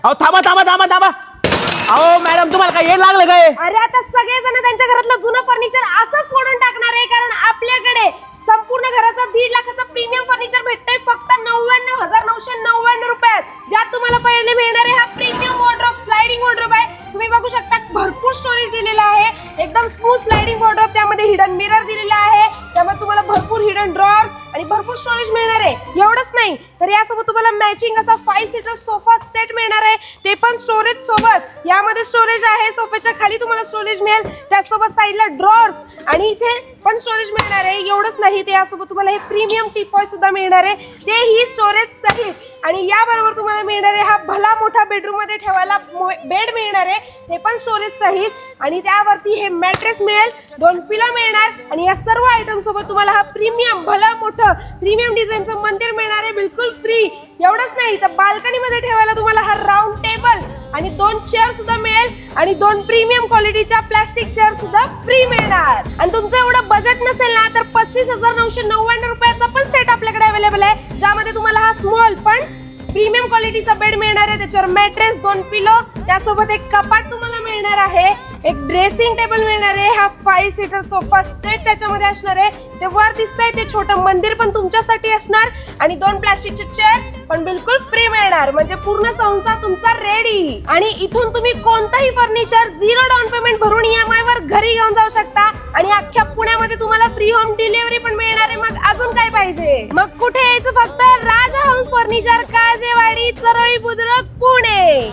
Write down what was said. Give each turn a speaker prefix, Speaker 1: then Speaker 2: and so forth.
Speaker 1: अहो थांबा थांबा थांबा थांबा. अहो मॅडम तुम्हाला काय येड लागलं काय?
Speaker 2: अरे आता सगळेजण त्यांच्या घरातलं जुनं फर्निचर असंच फोडून टाकणार आहे, कारण आपल्याकडे संपूर्ण घराचा 1.5 लाखाचा प्रीमियम फर्निचर भेटतंय फक्त 99,999 रुपयात, ज्यात तुम्हाला पहिले मिळणार आहे हा प्रीमियम वॉर्डरोब, स्लायडिंग वॉर्डरोब आहे. तुम्ही बघू शकता भरपूर स्टोरेज दिलेला आहे, एकदम स्मूथ स्लायडिंग वॉर्डरोब, त्यामध्ये हिडन मिरर दिलेला आहे, त्यामध्ये तुम्हाला भरपूर हिडन ड्रॉअर्स आणि भरपूर स्टोरेज मिळणार आहे. एवढंच नाही तर यासोबत तुम्हाला मॅचिंग असा 5 सीटर सोफा सेट मिळणार आहे, ते पण स्टोरेज सोबत. यामध्ये स्टोरेज आहे, सोफ्याच्या खाली तुम्हाला स्टोरेज मिळेल, त्यासोबत साईडला ड्रॉअर्स आणि इथे पण स्टोरेज मिळणार आहे. एवढंच नाही, ते यासोबत तुम्हाला हे प्रीमियम टीपॉय सुद्धा मिळणार आहे, तेही स्टोरेज सहित. आणि याबरोबर तुम्हाला मिळणार आहे हा भला मोठा बेडरूम मध्ये ठेवायला बेड मिळणार आहे, ते पण स्टोरेज सहित. आणि त्यावरती हे मॅट्रेस मिळेल, 2 पिलो मिळणार. आणि या सर्व आयटम सोबत तुम्हाला हा प्रीमियम भला मोठं प्रीमियम डिझाईनचं मंदिर मिळणार आहे, बिलकुल फ्री. एवढंच नाही तर बाल्कनी मध्ये ठेवायला तुम्हाला हा राऊंड टेबल आणि 2 चेअर सुद्धा मिळेल, आणि 2 प्रीमियम क्वालिटीच्या प्लास्टिक चेअर सुद्धा फ्री मिळणार. आणि तुमचं एवढं बजेट नसेल ना तर 35,999 रुपयाचा पण सेट आपल्याकडे अवेलेबल आहे, ज्यामध्ये तुम्हाला हा स्मॉल पण प्रीमियम क्वालिटीचा बेड मिळणार आहे, त्याच्यावर मॅट्रेस, 2 पिलो, त्यासोबत एक कपाट तुम्हाला मिळणार आहे, एक ड्रेसिंग टेबल मिळणार आहे, हा 5 सीटर सोफा सेट त्याच्यामध्ये असणार आहे, ते वर दिसतंय ते छोटं मंदिर पण तुमच्यासाठी असणार, आणि 2 प्लास्टिकचे चेअर पण बिलकुल फ्री मिळणार. म्हणजे पूर्ण संसार तुमचा रेडी. आणि इथून तुम्ही कोणताही फर्निचर 0 डाऊन पेमेंट भरून EMI वर घरी घेऊन जाऊ शकता, आणि अख्ख्या पुण्यामध्ये तुम्हाला फ्री होम डिलिव्हरी पण मिळणार आहे. मग अजून काय पाहिजे? मग कुठे यायचं? फक्त राजा हाऊस फर्निचर, काजेवाडी, चरळी बुद्रुक, पुणे.